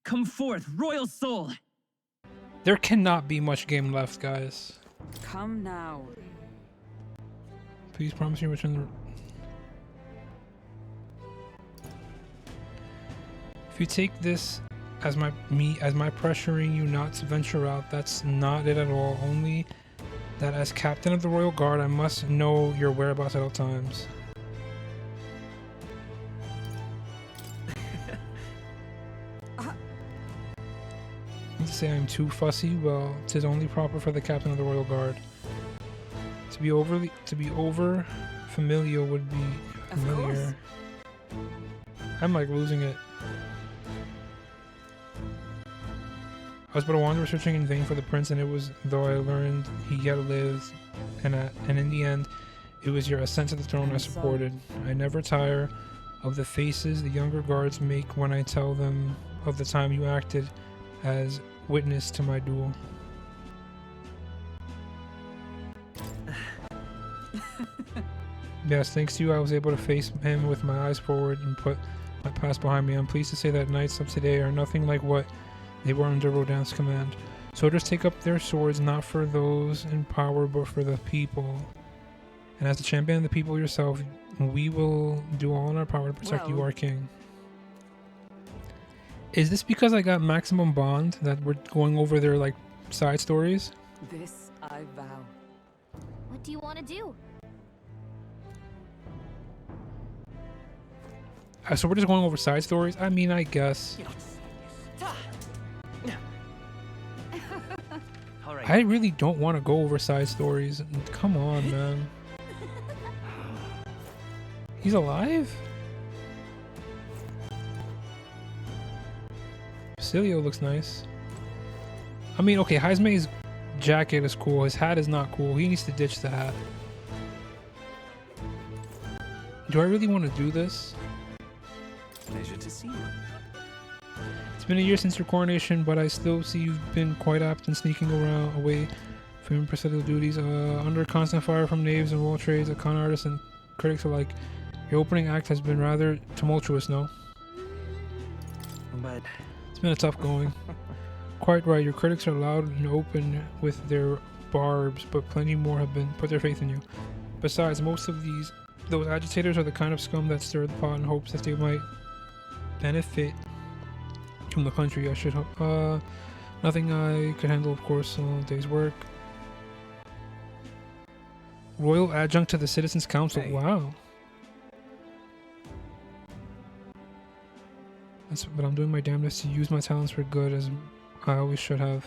Come forth, royal soul. There cannot be much game left, guys. Come now. Please promise me return the... If you take this as my pressuring you not to venture out, that's not it at all. Only that as captain of the royal guard, I must know your whereabouts at all times. To say I'm too fussy, well, 'tis only proper for the captain of the royal guard. To be over familial would be familiar. I'm like losing it. I was but a wanderer searching in vain for the prince, and it was though I learned he yet lived, and in the end, it was your ascent to the throne I supported. I never tire of the faces the younger guards make when I tell them of the time you acted as witness to my duel. Yes, thanks to you, I was able to face him with my eyes forward and put my past behind me. I'm pleased to say that knights of today are nothing like what they were under Rodin's command. Soldiers take up their swords not for those in power, but for the people. And as the champion of the people yourself, we will do all in our power to protect you, our king. Is this because I got maximum bond that we're going over their like side stories? This I vow. What do you want to do? So we're just going over side stories? I mean, I guess. I really don't want to go over side stories. Come on, man. He's alive? Cilio looks nice. I mean, okay, Heisme's jacket is cool. His hat is not cool. He needs to ditch the hat. Do I really want to do this? Pleasure to see you. It's been a year since your coronation, but I still see you've been quite apt in sneaking around away from impressive duties. Under constant fire from knaves and wall trades, con artists and critics alike. Your opening act has been rather tumultuous, no? But it's been a tough going. Quite right, your critics are loud and open with their barbs, but plenty more have been put their faith in you. Besides, most of those agitators are the kind of scum that stir the pot in hopes that they might benefit from the country. I should hope. Nothing I could handle, of course, a day's work. Royal adjunct to the Citizens Council. Hey. Wow. But I'm doing my damnedest to use my talents for good, as I always should have.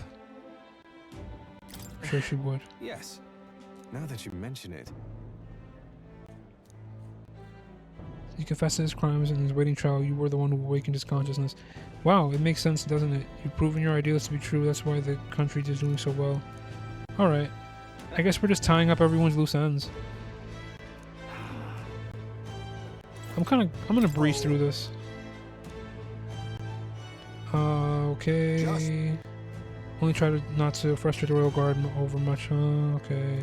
I'm sure she would. Yes. Now that you mention it. He confessed his crimes and in his waiting trial. You were the one who awakened his consciousness. Wow, it makes sense, doesn't it? You've proven your ideals to be true. That's why the country is doing so well. Alright. I guess we're just tying up everyone's loose ends. I'm gonna breeze through this. Okay. Only try to not to frustrate the royal guard over much. Okay.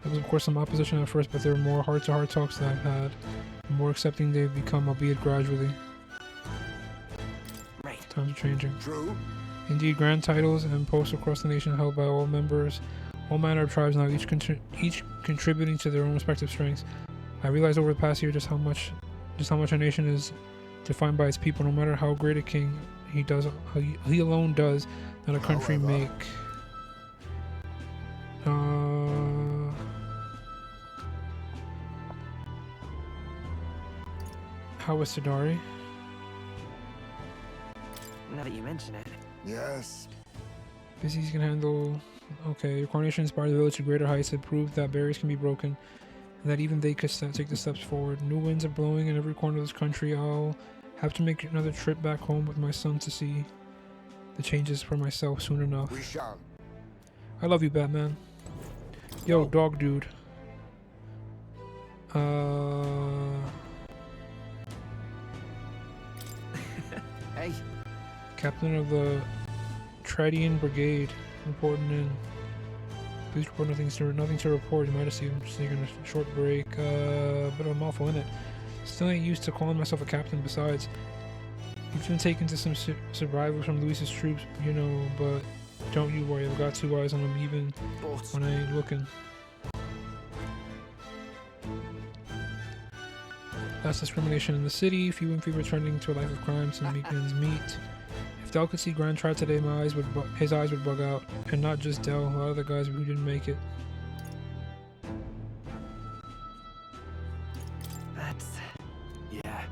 There was of course some opposition at first, but there were more heart-to-heart talks that I've had. The more accepting they've become, albeit gradually. Right. Times are changing. True. Indeed, grand titles and posts across the nation held by all members, all manner of tribes now, each contributing to their own respective strengths. I realized over the past year just how much a nation is defined by its people. No matter how great a king he alone does not a country make. How was Sidari? Now that you mention it. Yes. Busy's can handle. Okay, your coronation inspired the village to greater heights. It proved that barriers can be broken, and that even they could take the steps forward. New winds are blowing in every corner of this country. I'll have to make another trip back home with my son to see the changes for myself soon enough. We shall. I love you, Batman. Yo, dog dude. Hey. Captain of the Tradian Brigade reporting in. Please report nothing to report. You might have seen him just taking a short break. Bit of a mouthful in it. Still ain't used to calling myself a captain. Besides, you've been taken to some survivors from Luis's troops, you know, but don't you worry. I've got 2 eyes on them even when I ain't looking. Less discrimination in the city. Few and few returning to a life of crime. Some meet ends meet. If Del could see Grand Tribe today, his eyes would bug out. And not just Del, a lot of the guys who didn't make it. That's... yeah.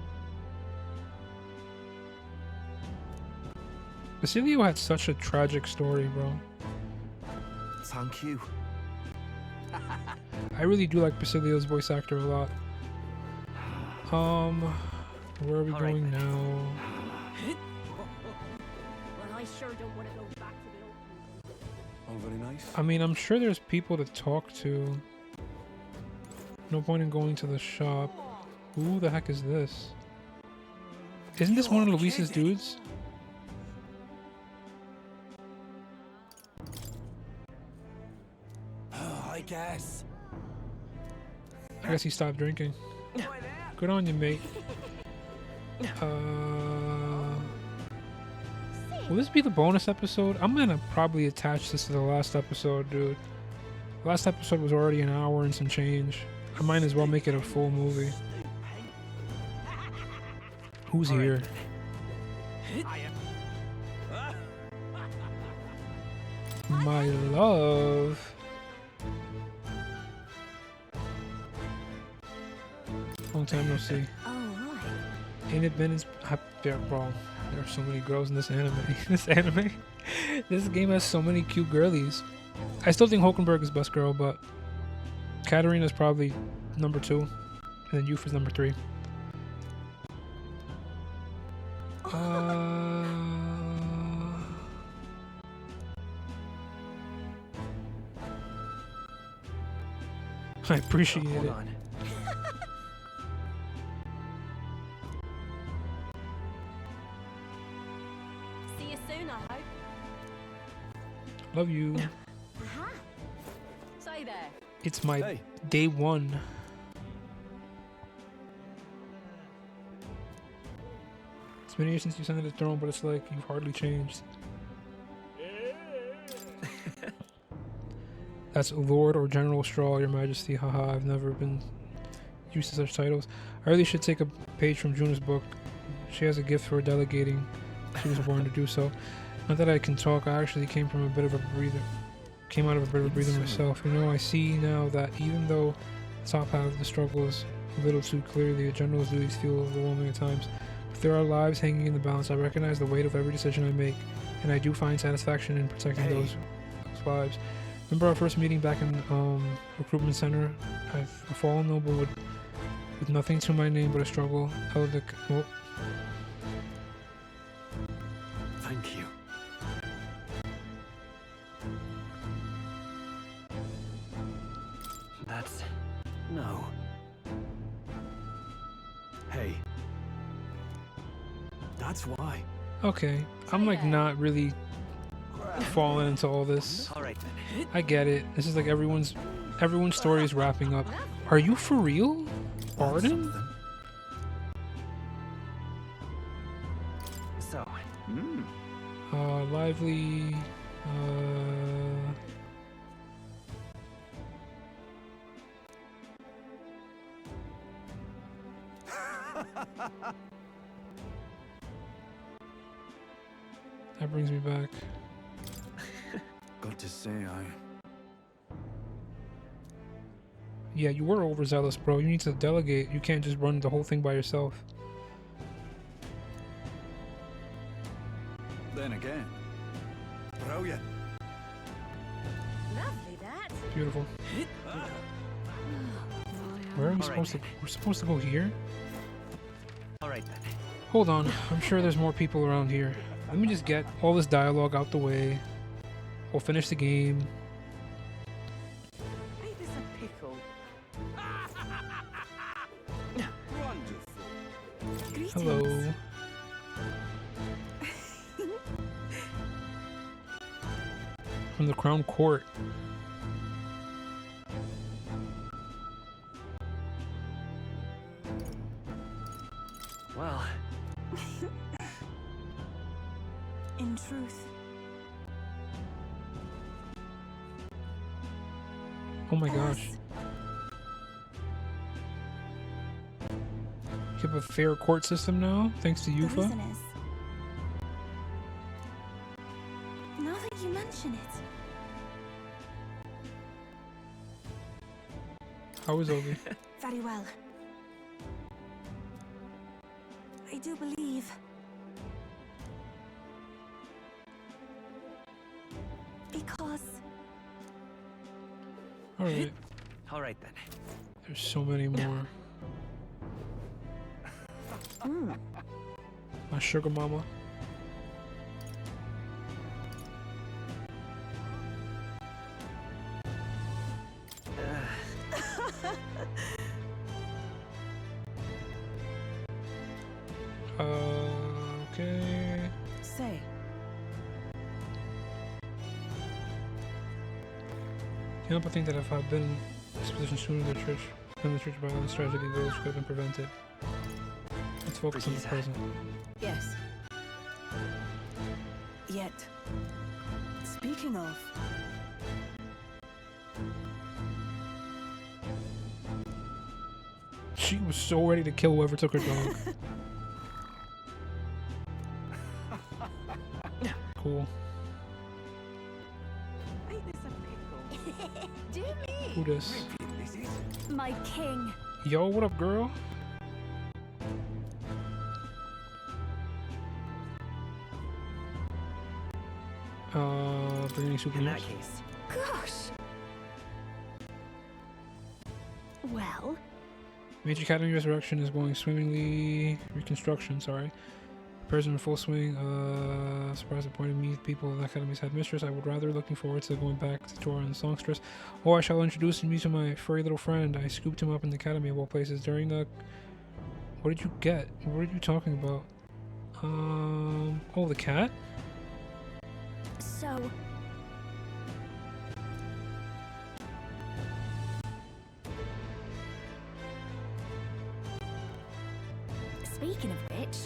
Basilio had such a tragic story, bro. Thank you. I really do like Basilio's voice actor a lot. Where are we going now? Well, I sure don't want to go back to the old. All very nice. I mean, I'm sure there's people to talk to. No point in going to the shop. Who the heck is this? Isn't this one of Luis's dudes? I guess. I guess he stopped drinking. Good on you, mate. Will this be the bonus episode? I'm gonna probably attach this to the last episode, dude. The last episode was already an hour and some change. I might as well make it a full movie. Who's here? My love. Long time no see. Oh, right. Ain't it been bro? There are so many girls in this anime. This game has so many cute girlies. I still think Hulkenberg is best girl, but Katarina's probably number 2, and then Yuffie's number 3. I appreciate Hold it. on. See you soon, I hope. Love you. Aha. Say there. It's my Hey. day 1. It's been years since you sent the throne, but it's like you've hardly changed. That's Lord or General Straw, Your Majesty. Haha, I've never been used to such titles. I really should take a page from Juna's book. She has a gift for delegating. She was born to do so. Not that I can talk, I actually came out of a bit of a breather myself. You know, I see now that even though the top half of the struggle is a little too clearly, a general's duties feel overwhelming at times. If there are lives hanging in the balance, I recognize the weight of every decision I make, and I do find satisfaction in protecting those lives. Remember our first meeting back in recruitment center? A fallen noble with nothing to my name but a struggle. Oh, Thank you. That's... no. Hey. That's why. okay, I'm like not really falling into all this. All right then. I get it. This is like everyone's story is wrapping up. Are you for real? Arden? So, Lively. That brings me back. got to say Yeah, you were overzealous, bro. You need to delegate. You can't just run the whole thing by yourself. Then again. Brilliant. Lovely, that. Beautiful. Where are we supposed to? We're supposed to go here? All right then. Hold on. I'm sure there's more people around here. Let me just get all this dialogue out the way. We'll finish the game. Hey, there's a pickle. Greetings. Hello. From the Crown Court. Well, In truth, Oh my gosh. You have a fair court system now, thanks to the Yufa. reason is. Now that you mention it, How is Obi? very well. I do believe. Because Alright, all right then. there's so many more. My sugar mama. Okay. Say, Can't help but think that if I'd been in this position sooner, the church violence tragedy village could have been prevented. Let's focus on the present. yes. Yet, speaking of, She was so ready to kill whoever took her dog. Cool. ain't this a pickle? do me. Who this? This is My king. Yo, what up, girl? Bring any in souvenirs? that case. Gosh. Well, Major Academy Resurrection is going swimmingly. Reconstruction, sorry. Prison in full swing. Surprise appointed me. People in the Academy's headmistress. I would rather looking forward to going back to tour and songstress. Oh, I shall introduce you to my furry little friend. I scooped him up in the Academy of all places during the. What did you get? What are you talking about? Oh, the cat? so speaking of which,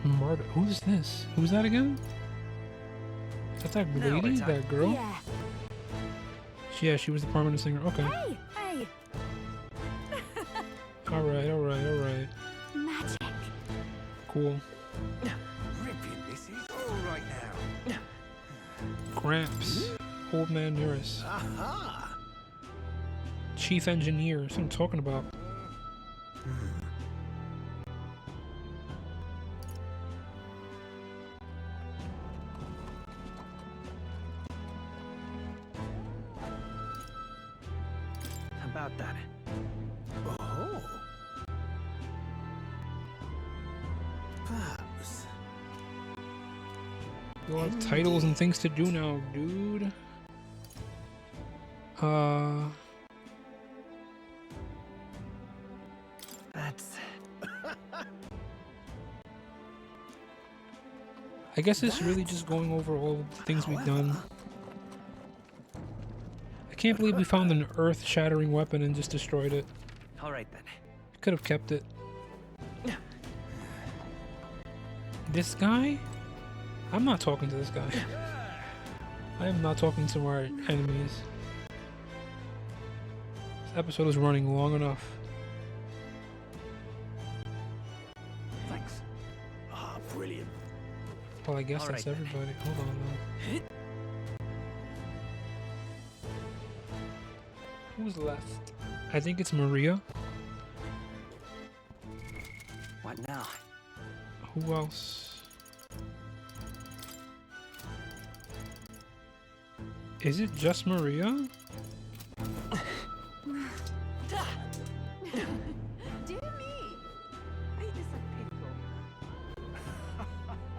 Marta. Who's this? Who's that again? Is that No, lady? it's That girl? yeah. Yeah, she was the prominent singer. Okay. Hey, hey, Alright. magic. Cool. Ripping this is all right now. Gramps. Old man nearest. Aha! Chief engineer. That's what I'm talking about. About that. Oh. Perhaps. You have titles and things to do now, dude. That's I guess it's really just going over all the things we've done. I can't believe we found an earth-shattering weapon and just destroyed it. all right then. Could have kept it. This guy? I'm not talking to this guy. I am not talking to our enemies. This episode is running long enough. Thanks. Ah, brilliant. Well, I guess All that's right, then. everybody. Hold on now. Who's left? I think it's Maria. What now? Who else? Is it just Maria? Do me. Ain't this a pickle?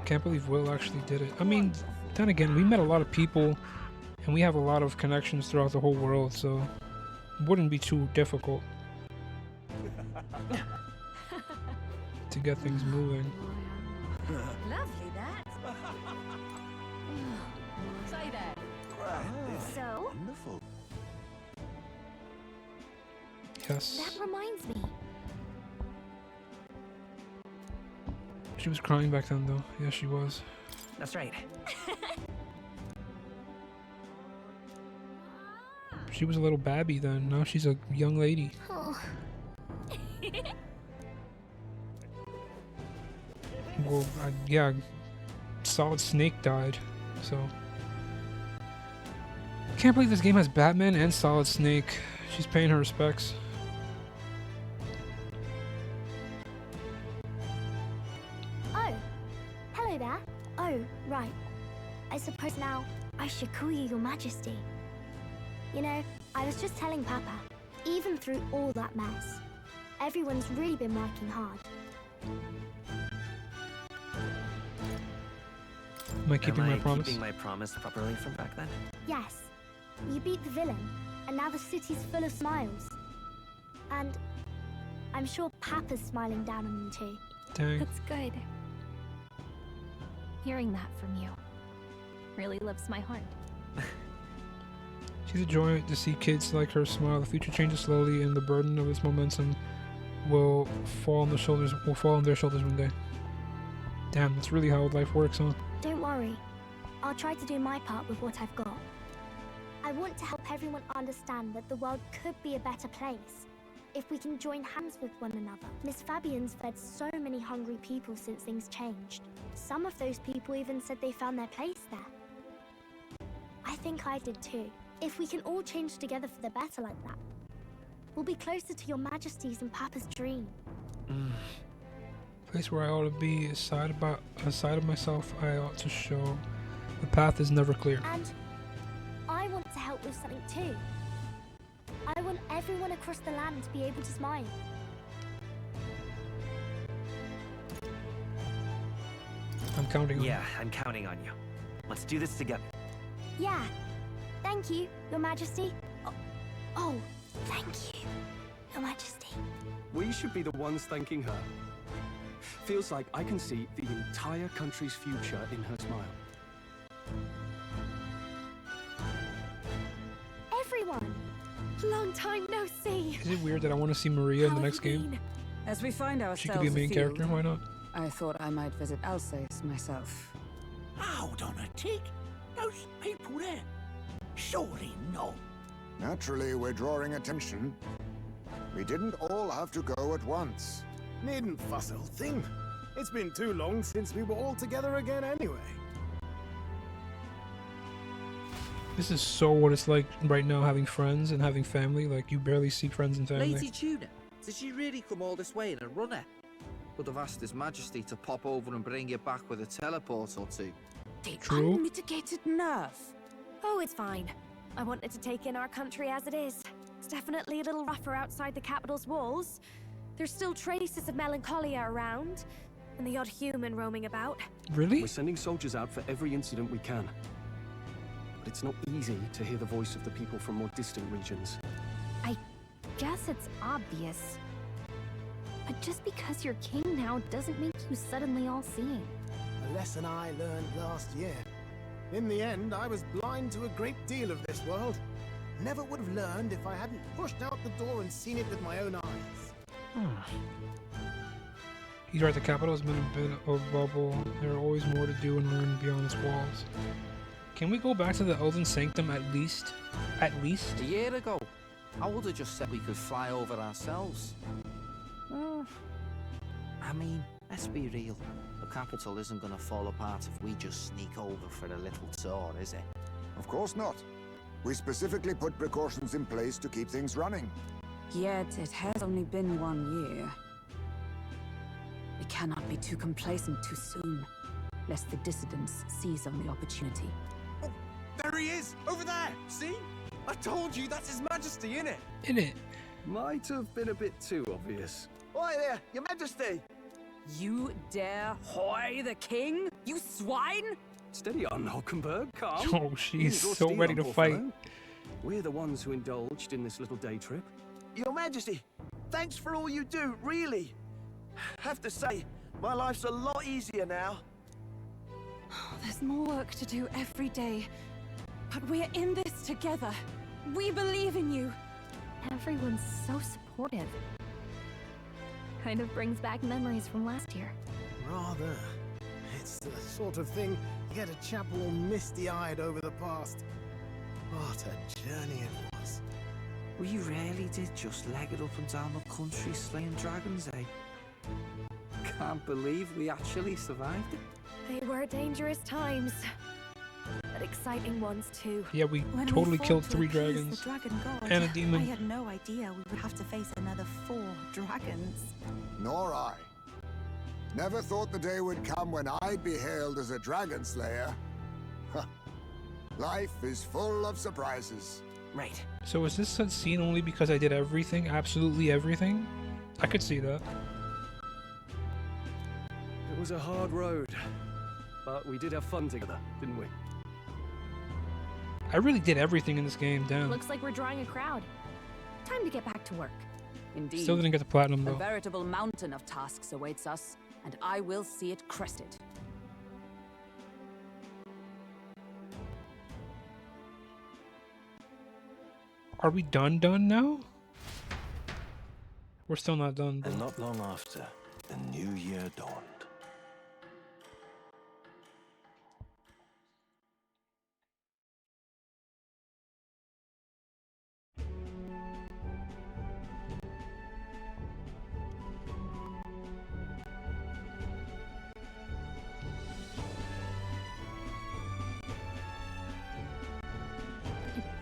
Can't believe Will actually did it. I mean, then again, we met a lot of people and we have a lot of connections throughout the whole world, so it wouldn't be too difficult to get things moving. Lovely that. Say that. So, Wonderful. Tess. That reminds me. She was crying back then, though. Yeah, she was. That's right. She was a little babby then. Now she's a young lady. Oh. Well, yeah, Solid Snake died, so. Can't believe this game has Batman and Solid Snake. She's paying her respects. Oh, hello there. Oh, right. I suppose now I should call you Your Majesty. You know, I was just telling Papa, even through all that mess, everyone's really been working hard. Am I keeping my promise? Keeping my promise properly from back then? Yes, you beat the villain, and now the city's full of smiles. And I'm sure Papa's smiling down on you too. Dang. That's good. Hearing that from you really lifts my heart. She's a joy to see kids like her smile. The future changes slowly, and the burden of its momentum will fall on their shoulders one day. Damn, that's really how life works, huh? Don't worry. I'll try to do my part with what I've got. I want to help everyone understand that the world could be a better place if we can join hands with one another. Miss Fabian's fed so many hungry people since things changed. Some of those people even said they found their place there. I think I did too. If we can all change together for the better like that, we'll be closer to Your Majesty's and Papa's dream. Place where I ought to be, a side of myself I ought to show. The path is never clear. And I want to help with something too. I want everyone across the land to be able to smile. I'm counting on you. Yeah, I'm counting on you. Let's do this together. Yeah. Thank you, Your Majesty. Oh, thank you, Your Majesty. We should be the ones thanking her. Feels like I can see the entire country's future in her smile. Everyone! Long time no see. Is it weird that I want to see Maria in How the have next you game? been? As we find ourselves She could be a main afield, character, why not? I thought I might visit Alsace myself. Hold on a tick. Those people there. Surely not. Naturally, we're drawing attention. We didn't all have to go at once. Needn't fuss, old thing. It's been too long since we were all together again anyway. This is so what it's like right now, having friends and having family. Like, you barely see friends and family. Lady Tuna, did she really come all this way in a runner? Would have asked His Majesty to pop over and bring you back with a teleport or two. The True. unmitigated nerve. Oh, it's fine. I wanted to take in our country as it is. It's definitely a little rougher outside the capital's walls. There's still traces of melancholia around, and the odd human roaming about. Really? We're sending soldiers out for every incident we can. But it's not easy to hear the voice of the people from more distant regions. I guess it's obvious. But just because you're king now doesn't make you suddenly all-seeing. A lesson I learned last year. In the end, I was blind to a great deal of this world. Never would have learned if I hadn't pushed out the door and seen it with my own eyes. He's right, the capital has been a bit of a bubble. There are always more to do and learn beyond its walls. Can we go back to the Elven Sanctum at least? At least? A year ago, I would have just said we could fly over ourselves. I mean, let's be real. The capital isn't going to fall apart if we just sneak over for a little tour, is it? Of course not. We specifically put precautions in place to keep things running. Yet it has only been 1 year. We cannot be too complacent too soon, lest the dissidents seize on the opportunity. Oh, there he is! Over there! See? I told you that's His Majesty, innit? In it. Might have been a bit too obvious. Oi there, Your Majesty! You dare hoy the king? You swine! Steady on, Hulkenberg, calm. Oh, she's Ease so your ready steel, to poor fight. fellow. We're the ones who indulged in this little day trip. Your Majesty, thanks for all you do, really. Have to say, my life's a lot easier now. There's more work to do every day. But we're in this together. We believe in you. Everyone's so supportive. Kind of brings back memories from last year. Rather. It's the sort of thing you get a chap all misty-eyed over the past. What a journey it was. We really did just leg it up and down the country slaying dragons, eh? Can't believe we actually survived it. They were dangerous times, but exciting ones too. Yeah, we When totally fought killed to 3 appease dragons. the dragon god, and a demon. I had no idea we would have to face another 4 dragons. Nor I. Never thought the day would come when I'd be hailed as a dragon slayer. Huh. Life is full of surprises. Right. So is this a scene only because I did everything? Absolutely everything? I could see that. It was a hard road, but we did have fun together, didn't we? I really did everything in this game, damn. Looks like we're drawing a crowd. Time to get back to work. Indeed. Still didn't get the platinum A though. veritable mountain of tasks awaits us, and I will see it crested. Are we done now? We're still not done. And not long after, the new year dawned.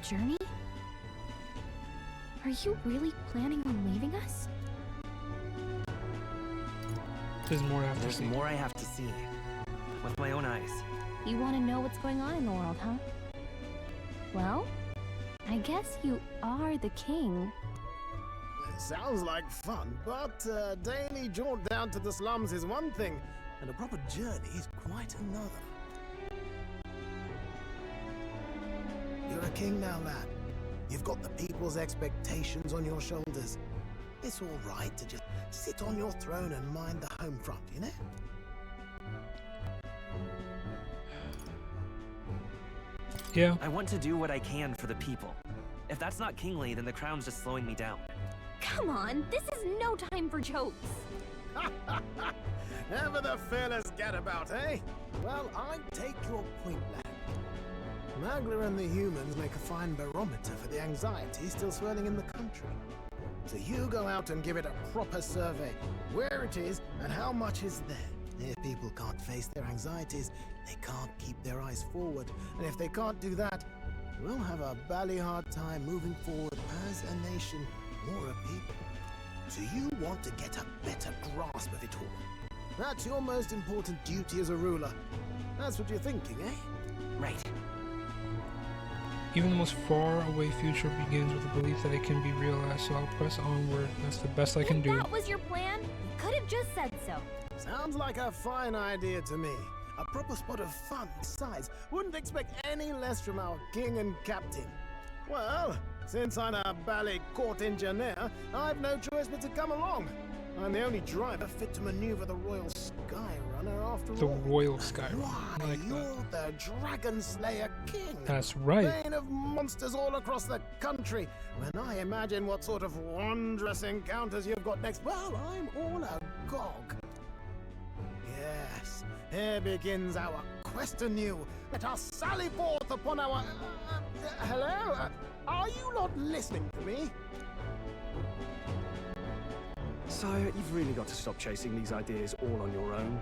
Journey? Are you really planning on leaving us? There's more I have to There's see. more I have to see. With my own eyes. You want to know what's going on in the world, huh? Well, I guess you are the king. It sounds like fun, but a daily jaunt down to the slums is one thing, and a proper journey is quite another. You're a king now, lad. You've got the people's expectations on your shoulders. It's all right to just sit on your throne and mind the home front, you know? Yeah. I want to do what I can for the people. If that's not kingly, then the crown's just slowing me down. Come on, this is no time for jokes. Ever the fearless gadabout, eh? Well, I take your point, lad. Magla and the humans make a fine barometer for the anxiety still swirling in the country. So you go out and give it a proper survey. Where it is and how much is there. If people can't face their anxieties, they can't keep their eyes forward. And if they can't do that, we'll have a bally hard time moving forward as a nation or a people. So you want to get a better grasp of it all. That's your most important duty as a ruler. That's what you're thinking, eh? Right. Even the most far away future begins with the belief that it can be realized, so I'll press onward. That's the best I can do. That was your plan? You could have just said so. Sounds like a fine idea to me. A proper spot of fun. Besides, wouldn't expect any less from our king and captain. Well, since I'm a bally court engineer, I've no choice but to come along. I'm the only driver fit to maneuver the Royal Skyrunner after The all. Royal Skyrunner. Why, I like you're that. the Dragon Slayer King. That's right. Bane of monsters all across the country. When I imagine what sort of wondrous encounters you've got next, well, I'm all agog. Yes, here begins our quest anew. Let us sally forth upon our... hello? Are you not listening to me? Sire, you've really got to stop chasing these ideas all on your own.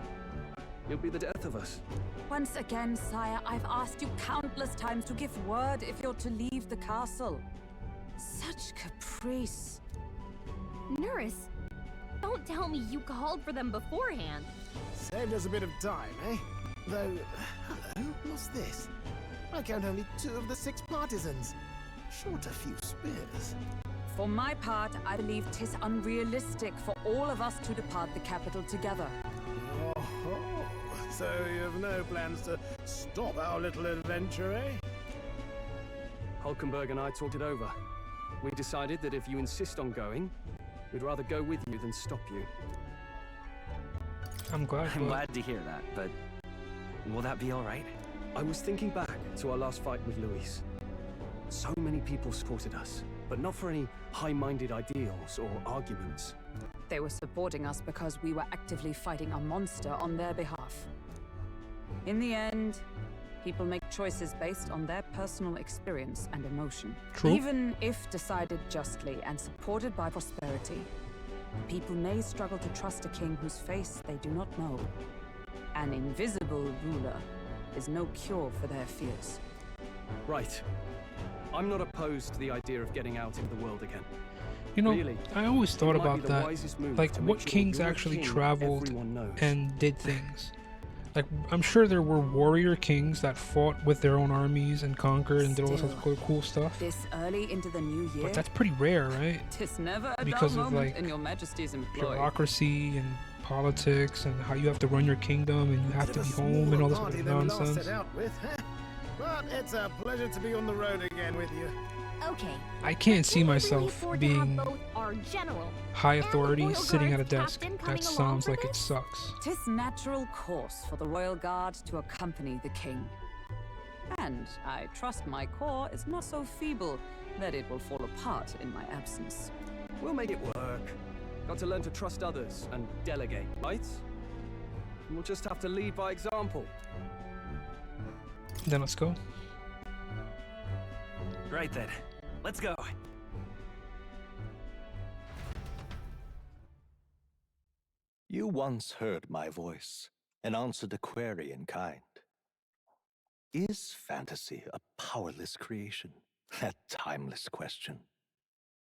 You'll be the death of us. Once again, sire, I've asked you countless times to give word if you're to leave the castle. Such caprice. Nurse, don't tell me you called for them beforehand. Saved us a bit of time, eh? Though, hello, what's this? I count only 2 of the 6 partisans. Short a few spears. For my part, I believe 'tis unrealistic for all of us to depart the capital together. Oh, so you have no plans to stop our little adventure, eh? Hulkenberg and I talked it over. We decided that if you insist on going, we'd rather go with you than stop you. I'm glad. I'm glad to hear that, but will that be all right? I was thinking back to our last fight with Luis. So many people supported us. but not for any high-minded ideals or arguments. They were supporting us because we were actively fighting a monster on their behalf. In the end, people make choices based on their personal experience and emotion. True. Even if decided justly and supported by prosperity, people may struggle to trust a king whose face they do not know. An invisible ruler is no cure for their fears. Right. I'm not opposed to the idea of getting out into the world again. You know, Really, I always thought it might about be the that. wisest move Like, to what make sure kings you're a actually king traveled everyone knows. and did things? Like, I'm sure there were warrior kings that fought with their own armies and conquered and did all sorts of cool stuff. This early into the new year, But that's pretty rare, right? tis never a Because dull of, moment like, in your Majesty's employ. bureaucracy and politics and how you have to run your kingdom and you have to be home and all this other nonsense. But it's a pleasure to be on the road again with you. Okay. I can't see myself being both our general high and the authority Royal sitting at a Guard's desk. captain That coming along sounds for like it this? sucks. Tis natural course for the royal guard to accompany the king. And I trust my corps is not so feeble that it will fall apart in my absence. We'll make it work. Got to learn to trust others and delegate, right? We'll just have to lead by example. Then let's go. Right then. Let's go. You once heard my voice and answered a query in kind. Is fantasy a powerless creation? That timeless question.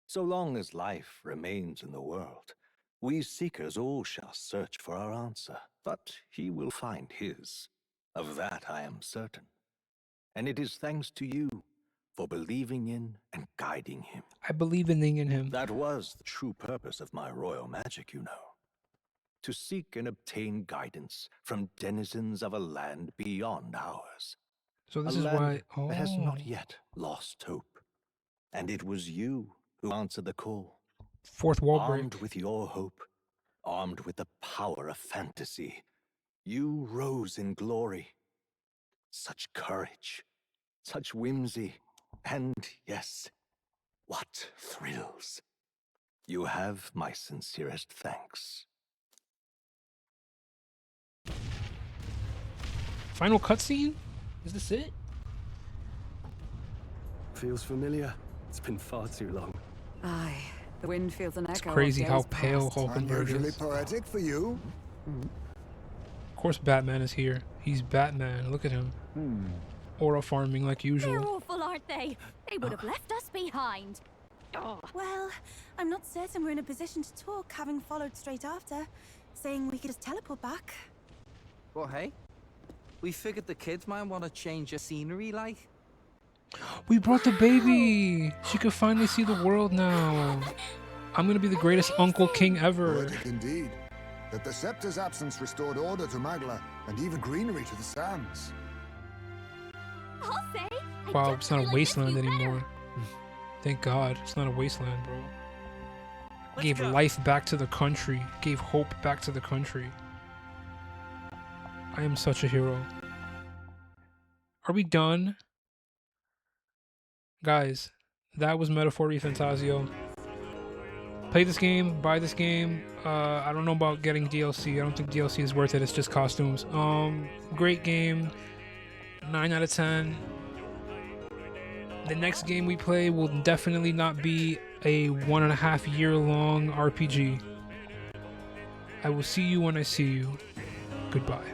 So long as life remains in the world, we seekers all shall search for our answer, but he will find his. Of that I am certain. And it is thanks to you for believing in and guiding him. I believe in him. That was the true purpose of my royal magic, you know. To seek and obtain guidance from denizens of a land beyond ours. So this A is land why. that has not yet lost hope. And it was you who answered the call. Fourth wall Armed break. with your hope, armed with the power of fantasy, you rose in glory. Such courage, such whimsy, and yes, what thrills. You have my sincerest thanks. Final cutscene? Is this it? Feels familiar. It's been far too long. Aye, the wind feels an echo. It's crazy of how days pale past. Hulkenberg Unusually is. poetic for you. Of course Batman is here. He's Batman. Look at him. Aura farming like They're usual. awful, aren't they? They would have left us behind. Oh. Well, I'm not certain we're in a position to talk, having followed straight after, saying we could just teleport back. Well, hey, we figured the kids might want to change the scenery, like. We brought the baby! She could finally see the world now. I'm gonna be the greatest Uncle King ever. Poetic indeed. That the scepter's absence restored order to Magla, and even greenery to the sands. I'll say. I Wow, it's not a definitely like this wasteland view better. anymore. Thank God, it's not a wasteland, bro. Let's Gave go. life back to the country. Gave hope back to the country. I am such a hero. Are we done? Guys, that was Metaphor ReFantazio. Play this game, buy this game. I don't know about getting DLC. I don't think DLC is worth it. It's just costumes. Great game. 9 out of 10. The next game we play will definitely not be a 1.5 year long RPG. I will see you when I see you. Goodbye.